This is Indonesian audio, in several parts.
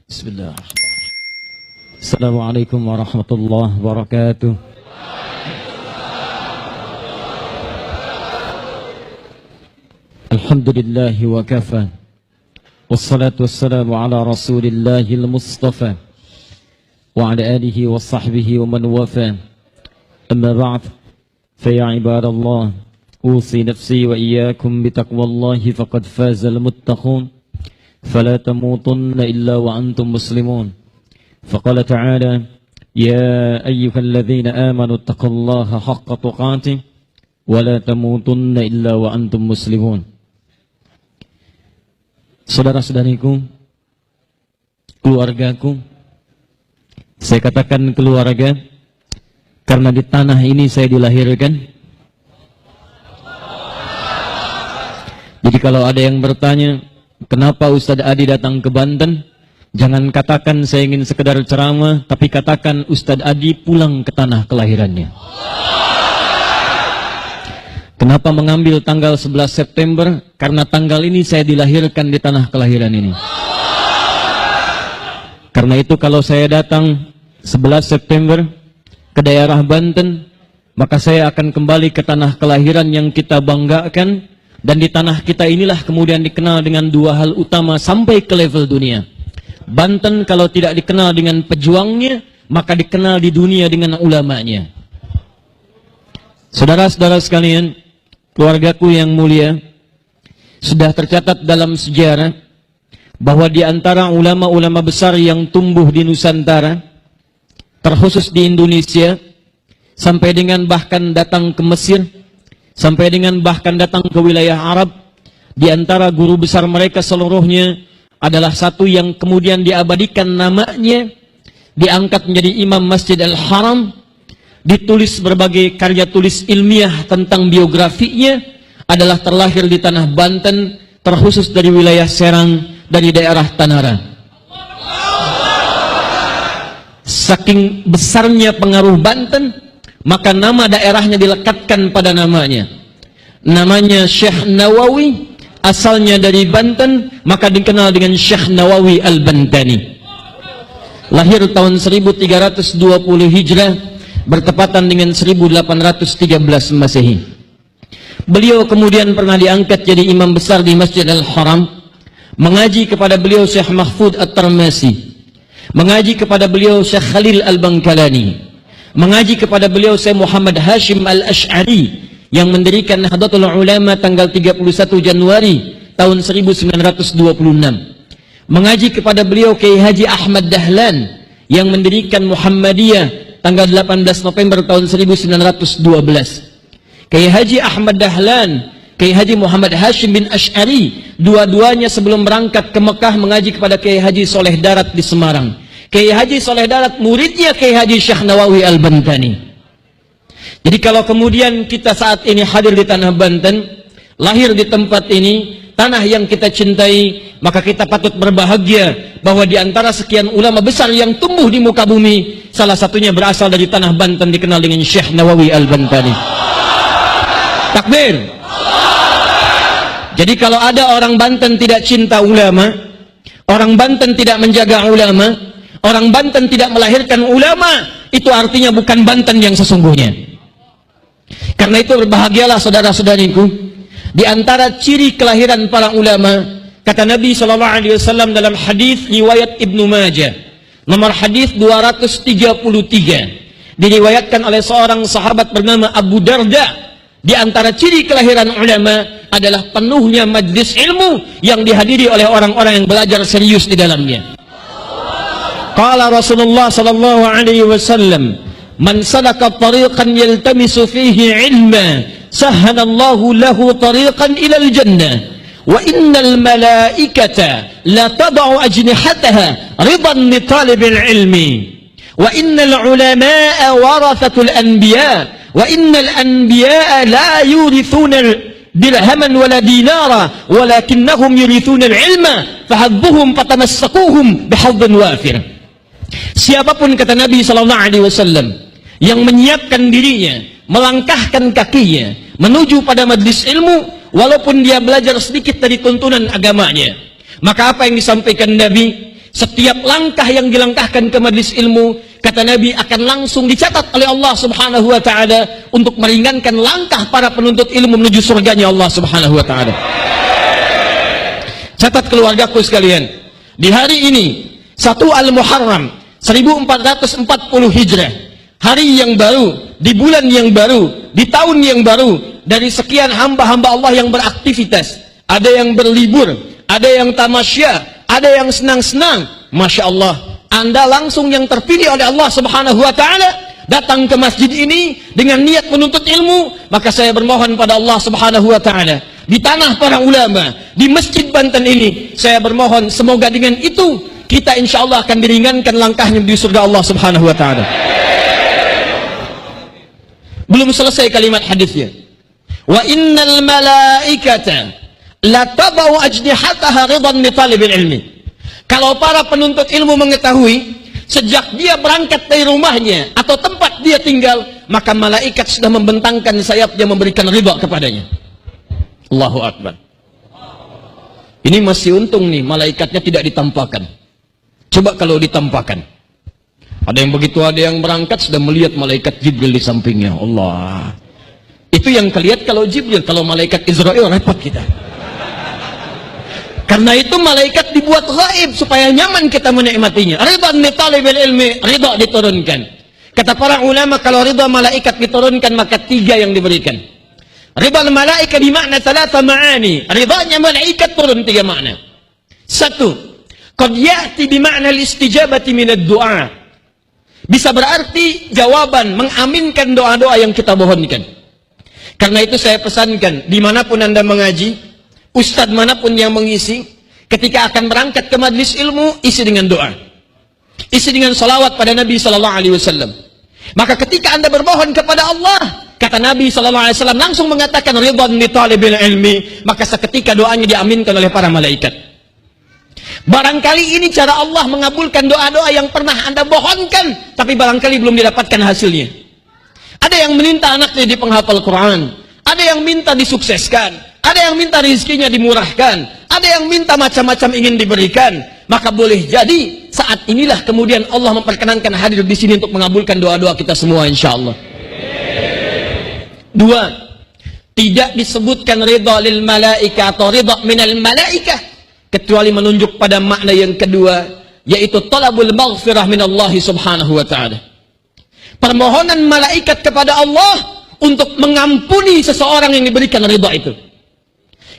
Bismillahirrahmanirrahim. Assalamualaikum warahmatullahi wabarakatuh. Alhamdulillahi wa kafa. Wassalatu wassalamu ala rasulillahil mustafa wa ala alihi wa sahbihi wa man wafa. Amma ba'd, fa ya ibadallah, usi nafsi wa iyyakum bitaqwallahi faqad fazal muttaqun. فلا تموتن إلا وأنتم مسلمون. فقال تعالى: يا أيها الذين آمنوا اتقوا الله حق تقاته ولا تموتن إلا وأنتم مسلمون. Saudara-saudariku, keluargaku, saya katakan keluarga karena di tanah ini saya dilahirkan. Jadi kalau ada yang bertanya, kenapa Ustadz Adi datang ke Banten? Jangan katakan saya ingin sekedar ceramah, tapi katakan Ustadz Adi pulang ke tanah kelahirannya. Kenapa mengambil tanggal 11 September? Karena tanggal ini saya dilahirkan di tanah kelahiran ini. Karena itu kalau saya datang 11 September ke daerah Banten, maka saya akan kembali ke tanah kelahiran yang kita banggakan. Dan di tanah kita inilah kemudian dikenal dengan dua hal utama sampai ke level dunia. Banten kalau tidak dikenal dengan pejuangnya, maka dikenal di dunia dengan ulamanya. Saudara-saudara sekalian, keluargaku yang mulia, sudah tercatat dalam sejarah bahwa di antara ulama-ulama besar yang tumbuh di Nusantara, terkhusus di Indonesia, sampai dengan bahkan datang ke Mesir, sampai dengan bahkan datang ke wilayah Arab, di antara guru besar mereka seluruhnya adalah satu yang kemudian diabadikan namanya, diangkat menjadi Imam Masjid Al-Haram, ditulis berbagai karya tulis ilmiah tentang biografinya, adalah terlahir di tanah Banten, terkhusus dari wilayah Serang, dari daerah Tanara. Saking besarnya pengaruh Banten, maka nama daerahnya dilekatkan pada namanya. Namanya Syekh Nawawi, asalnya dari Banten, maka dikenal dengan Syekh Nawawi Al-Bantani. Lahir tahun 1320 Hijrah, bertepatan dengan 1813 Masehi. Beliau kemudian pernah diangkat jadi imam besar di Masjid Al-Haram. Mengaji kepada beliau Syekh Mahfud At-Tarmasi, mengaji kepada beliau Syekh Khalil Al-Bangkalani, mengaji kepada beliau Syekh Muhammad Hashim Al-Ash'ari yang mendirikan Nahdlatul Ulama tanggal 31 Januari tahun 1926. Mengaji kepada beliau Kiai Haji Ahmad Dahlan yang mendirikan Muhammadiyah tanggal 18 November tahun 1912. Kiai Haji Ahmad Dahlan, Kiai Haji Muhammad Hashim bin Ash'ari, dua-duanya sebelum berangkat ke Mekah mengaji kepada Kiai Haji Soleh Darat di Semarang. Kiai Haji Soleh Darat muridnya Kiai Haji Syekh Nawawi Al-Bantani. Jadi kalau kemudian kita saat ini hadir di tanah Banten, lahir di tempat ini, tanah yang kita cintai, maka kita patut berbahagia bahwa di antara sekian ulama besar yang tumbuh di muka bumi, salah satunya berasal dari tanah Banten, dikenal dengan Syekh Nawawi Al-Bantani. Takbir. Jadi kalau ada orang Banten tidak cinta ulama, orang Banten tidak menjaga ulama, orang Banten tidak melahirkan ulama, itu artinya bukan Banten yang sesungguhnya. Karena itu berbahagialah saudara-saudariku, di antara ciri kelahiran para ulama, kata Nabi SAW dalam hadis riwayat Ibnu Majah, nomor hadis 233, diriwayatkan oleh seorang sahabat bernama Abu Darda. Di antara ciri kelahiran ulama adalah penuhnya majlis ilmu yang dihadiri oleh orang-orang yang belajar serius di dalamnya. Qala Rasulullah sallallahu alaihi wasallam, man salaka tariqan yaltamisu fihi ilma sahhalallahu lahu tariqan ilal jannah wa innal malaikata la tad'u ajnihataha ridan li talibil ilmi wa innal ulama'a warathatul anbiya wa innal anbiya'a la yurithuna dirhaman wala dinara walakinnahum yurithuna al-ilma fahadbuhum fatamassakuhum bihadhin wafir. Siapapun, kata Nabi SAW, yang menyiapkan dirinya, melangkahkan kakinya menuju pada majlis ilmu, walaupun dia belajar sedikit dari tuntunan agamanya, Maka apa yang disampaikan Nabi? Setiap langkah yang dilangkahkan ke majlis ilmu, kata Nabi, akan langsung dicatat oleh Allah Subhanahu wa ta'ala untuk meringankan langkah para penuntut ilmu menuju surganya Allah Subhanahu wa ta'ala. Catat keluargaku sekalian, di hari ini 1 Al-Muharram 1440 Hijrah, hari yang baru, di bulan yang baru, di tahun yang baru, dari sekian hamba-hamba Allah yang beraktivitas, ada yang berlibur, ada yang tamasya, ada yang senang-senang. Masya Allah, Anda langsung yang terpilih oleh Allah Subhanahu wa ta'ala datang ke masjid ini dengan niat menuntut ilmu. Maka saya bermohon pada Allah Subhanahu wa ta'ala, di tanah para ulama, di Masjid Banten ini, saya bermohon semoga dengan itu kita insya Allah akan diringankan langkahnya di surga Allah Subhanahu wa ta'ala. Belum selesai kalimat hadisnya. Wa innal malaikata la tabau ajnihataha ridan li talibil ilmi. Kalau para penuntut ilmu mengetahui sejak dia berangkat dari rumahnya atau tempat dia tinggal, maka malaikat sudah membentangkan sayapnya memberikan ridha kepadanya. Allahu Akbar. Ini masih untung nih, malaikatnya tidak ditampakkan. Coba kalau ditampakkan. Ada yang begitu, ada yang berangkat sudah melihat malaikat Jibril di sampingnya. Allah. Itu yang kelihat kalau Jibril, kalau malaikat Israel repot kita. Karena itu malaikat dibuat gaib supaya nyaman kita menikmatinya. Ridha li talibil ilmi, ridha diturunkan. Kata para ulama, kalau ridha malaikat diturunkan maka 3 yang diberikan. Ridha malaikat bermakna 3 ma'ani. Ridhanya malaikat turun 3 makna. 1, qad ya'ti bimakna al-istijabati min ad-du'a. Bisa berarti jawaban, mengaminkan doa-doa yang kita mohonkan. Karena itu saya pesankan, dimanapun Anda mengaji, ustadz manapun yang mengisi, ketika akan berangkat ke majlis ilmu, isi dengan doa, isi dengan salawat pada Nabi SAW. Maka ketika Anda bermohon kepada Allah, kata Nabi SAW langsung mengatakan ridwan li talibil ilmi, maka seketika doanya diaminkan oleh para malaikat. Barangkali ini cara Allah mengabulkan doa-doa yang pernah Anda mohonkan, tapi barangkali belum didapatkan hasilnya. Ada yang minta anaknya di penghafal Quran, ada yang minta disukseskan, ada yang minta rezekinya dimurahkan, ada yang minta macam-macam ingin diberikan. Maka boleh jadi saat inilah kemudian Allah memperkenankan hadir di sini untuk mengabulkan doa-doa kita semua insyaallah. 2, tidak disebutkan ridha lil malaika atau ridha minal malaikah kecuali menunjuk pada makna yang kedua, yaitu talabul maghfirah minallahi subhanahu wa ta'ala. Permohonan malaikat kepada Allah untuk mengampuni seseorang yang diberikan ridha itu.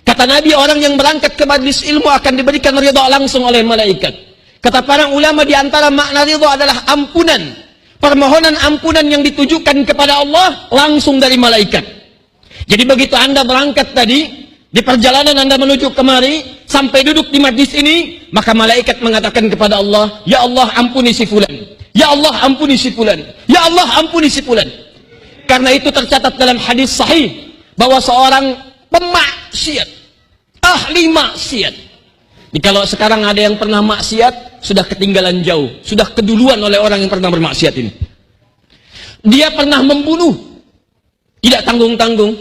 Kata Nabi, orang yang berangkat ke majlis ilmu akan diberikan ridha langsung oleh malaikat. Kata para ulama, di antara makna ridha adalah ampunan. Permohonan ampunan yang ditujukan kepada Allah langsung dari malaikat. Jadi begitu Anda berangkat tadi, di perjalanan Anda menuju kemari, sampai duduk di majlis ini, maka malaikat mengatakan kepada Allah, ya Allah ampuni si fulan, ya Allah ampuni si fulan, ya Allah ampuni si fulan. Karena itu tercatat dalam hadis sahih bahwa seorang pemaksiat, ahli maksiat, kalau sekarang ada yang pernah maksiat, sudah ketinggalan jauh, sudah keduluan oleh orang yang pernah bermaksiat ini. Dia pernah membunuh, tidak tanggung-tanggung,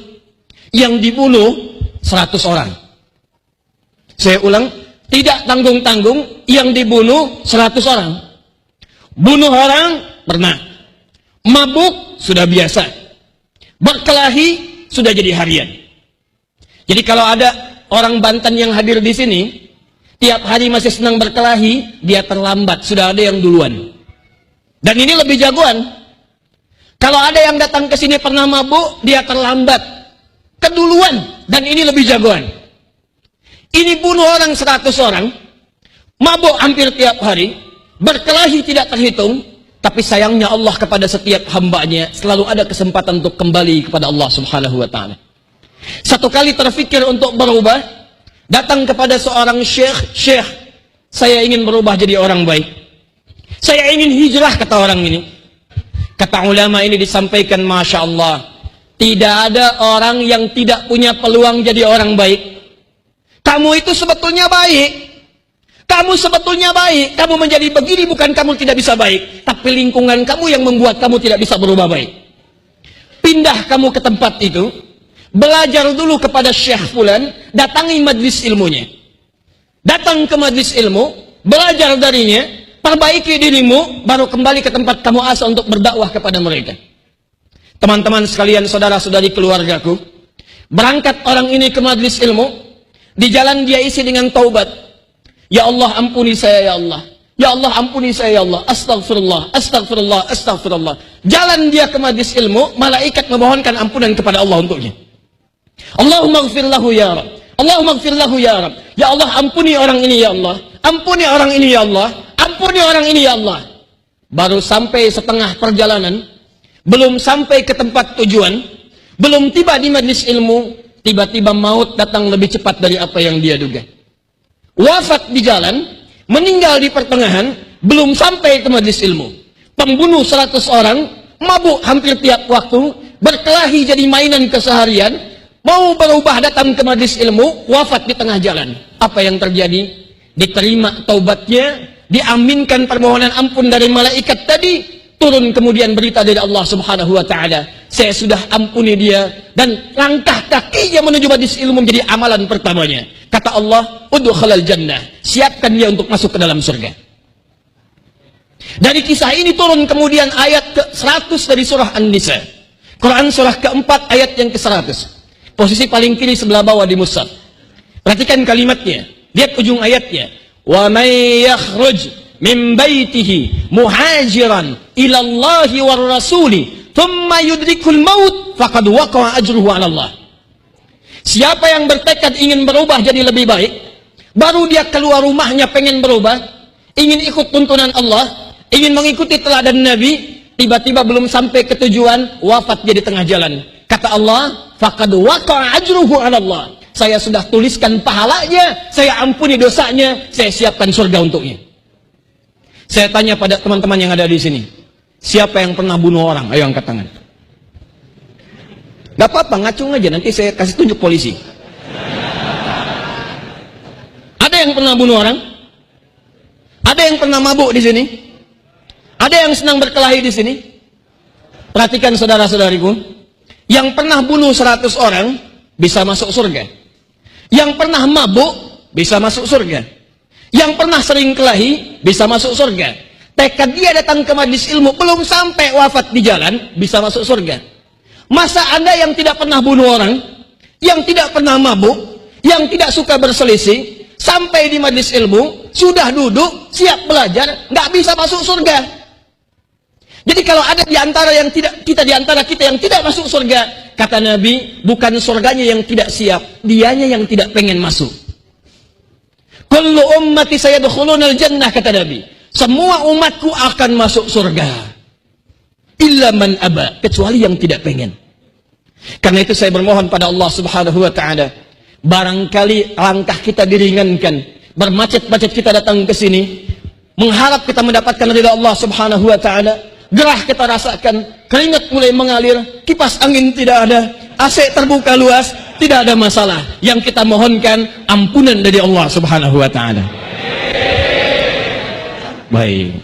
yang dibunuh 100 orang. Saya ulang, tidak tanggung-tanggung, yang dibunuh 100 orang. Bunuh orang pernah, mabuk sudah biasa, berkelahi sudah jadi harian. Jadi kalau ada orang Banten yang hadir di sini, tiap hari masih senang berkelahi, dia terlambat, sudah ada yang duluan. Dan ini lebih jagoan. Kalau ada yang datang ke sini pernah mabuk, dia terlambat, keduluan, dan ini lebih jagoan. Ini bunuh orang 100 orang, mabuk hampir tiap hari, berkelahi tidak terhitung, tapi sayangnya Allah kepada setiap hambanya selalu ada kesempatan untuk kembali kepada Allah subhanahu wa ta'ala. Satu kali terfikir untuk berubah, datang kepada seorang syekh, saya ingin berubah jadi orang baik, saya ingin hijrah, kata orang ini. Kata ulama ini disampaikan, Masya Allah, tidak ada orang yang tidak punya peluang jadi orang baik. Kamu itu sebetulnya baik, kamu sebetulnya baik, kamu menjadi begini bukan kamu tidak bisa baik, tapi lingkungan kamu yang membuat kamu tidak bisa berubah baik. Pindah kamu ke tempat itu, belajar dulu kepada Syekh Fulan, datangi majlis ilmunya. Datang ke majlis ilmu, belajar darinya, perbaiki dirimu, baru kembali ke tempat kamu asal untuk berdakwah kepada mereka. Teman-teman sekalian, saudara-saudari keluargaku, berangkat orang ini ke majlis ilmu, di jalan dia isi dengan taubat. Ya Allah, ampuni saya ya Allah. Ya Allah, ampuni saya ya Allah. Astagfirullah, astagfirullah, astagfirullah. Jalan dia ke majlis ilmu, malaikat memohonkan ampunan kepada Allah untuknya. Allahumma ighfir lahu ya Rabb. Allahumma ighfir lahu ya Rabb. Ya Allah, ampuni orang ini ya Allah. Ampuni orang ini ya Allah. Ampuni orang ini ya Allah. Baru sampai setengah perjalanan, belum sampai ke tempat tujuan, belum tiba di majlis ilmu, tiba-tiba maut datang lebih cepat dari apa yang dia duga. Wafat di jalan, meninggal di pertengahan, belum sampai ke majlis ilmu. Pembunuh 100 orang, mabuk hampir tiap waktu, berkelahi jadi mainan keseharian, mau berubah datang ke majlis ilmu, wafat di tengah jalan. Apa yang terjadi? Diterima taubatnya, diaminkan permohonan ampun dari malaikat tadi, turun kemudian berita dari Allah Subhanahu wa taala, saya sudah ampuni dia, dan langkah kakinya menuju majlis ilmu menjadi amalan pertamanya. Kata Allah, udkhulal jannah, siapkan dia untuk masuk ke dalam surga. Dari kisah ini turun kemudian ayat ke-100 dari surah An-Nisa. Quran surah keempat ayat yang ke-100. Posisi paling kiri sebelah bawah di mushaf. Perhatikan kalimatnya. Lihat ujung ayatnya. Wa may yakhruj min baitihi muhajiran ila Allah war rasuli thumma yudrikul maut faqad waqa'a ajruhu 'ala Allah. Siapa yang bertekad ingin berubah jadi lebih baik, baru dia keluar rumahnya pengen berubah, ingin ikut tuntunan Allah, ingin mengikuti teladan Nabi, tiba-tiba belum sampai ke tujuan, wafat jadi tengah jalan. Kata Allah, faqad waqa'a ajruhu 'ala Allah. Saya sudah tuliskan pahalanya, saya ampuni dosanya, saya siapkan surga untuknya. Saya tanya pada teman-teman yang ada di sini, siapa yang pernah bunuh orang? Ayo angkat tangan. Gak apa-apa, ngacung aja, nanti saya kasih tunjuk polisi. Ada yang pernah bunuh orang? Ada yang pernah mabuk di sini? Ada yang senang berkelahi di sini? Perhatikan saudara-saudariku, yang pernah bunuh 100 orang bisa masuk surga. Yang pernah mabuk bisa masuk surga. Yang pernah sering kelahi bisa masuk surga. Tekad dia datang ke majlis ilmu, belum sampai wafat di jalan, bisa masuk surga. Masa Anda yang tidak pernah bunuh orang, yang tidak pernah mabuk, yang tidak suka berselisih, sampai di majlis ilmu, sudah duduk, siap belajar, nggak bisa masuk surga. Jadi kalau ada di antara yang tidak, di antara kita yang tidak masuk surga, kata Nabi, bukan surganya yang tidak siap, dianya yang tidak pengen masuk. Kullu ummati sayadkhulunal jannah, kata Nabi. Semua umatku akan masuk surga. Illa man aba, kecuali yang tidak pengen. Karena itu saya bermohon pada Allah Subhanahu wa taala, barangkali langkah kita diringankan, bermacet-macet kita datang ke sini, mengharap kita mendapatkan ridha Allah Subhanahu wa taala, gerah kita rasakan, keringat mulai mengalir, kipas angin tidak ada, AC terbuka luas, tidak ada masalah. Yang kita mohonkan ampunan dari Allah Subhanahu wa taala. Baik.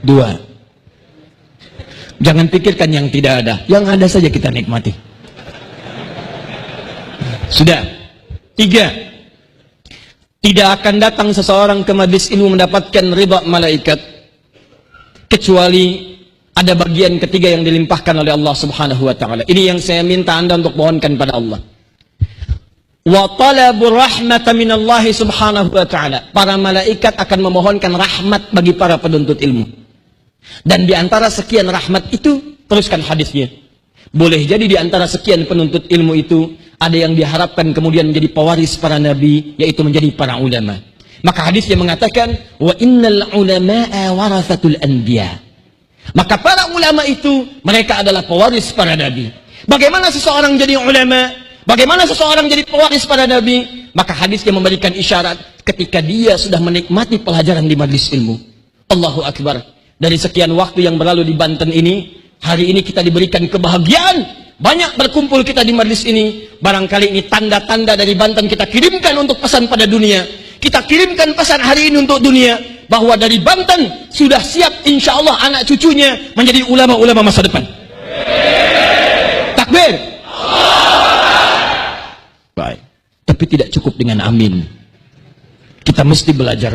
2. Jangan pikirkan yang tidak ada, yang ada saja kita nikmati. Sudah. 3. Tidak akan datang seseorang ke majlis ilmu mendapatkan ridha malaikat kecuali ada bagian ketiga yang dilimpahkan oleh Allah Subhanahu wa taala. Ini yang saya minta Anda untuk mohonkan pada Allah. Wa talabur rahmata minallahi subhanahu wa ta'ala. Para malaikat akan memohonkan rahmat bagi para penuntut ilmu. Dan di antara sekian rahmat itu, teruskan hadisnya, boleh jadi di antara sekian penuntut ilmu itu ada yang diharapkan kemudian menjadi pewaris para nabi, yaitu menjadi para ulama. Maka hadisnya mengatakan, wa innal ulama'a warathatul anbiya. Maka para ulama itu mereka adalah pewaris para nabi. Bagaimana seseorang jadi ulama? Bagaimana seseorang jadi pewaris para nabi? Maka hadisnya memberikan isyarat ketika dia sudah menikmati pelajaran di majlis ilmu. Allahu Akbar. Dari sekian waktu yang berlalu di Banten ini, hari ini kita diberikan kebahagiaan, banyak berkumpul kita di majlis ini. Barangkali ini tanda-tanda dari Banten kita kirimkan untuk pesan pada dunia. Kita kirimkan pesan hari ini untuk dunia, bahwa dari Banten sudah siap insya Allah anak cucunya menjadi ulama-ulama masa depan. Takbir. Baik. Tapi tidak cukup dengan amin. Kita mesti belajar.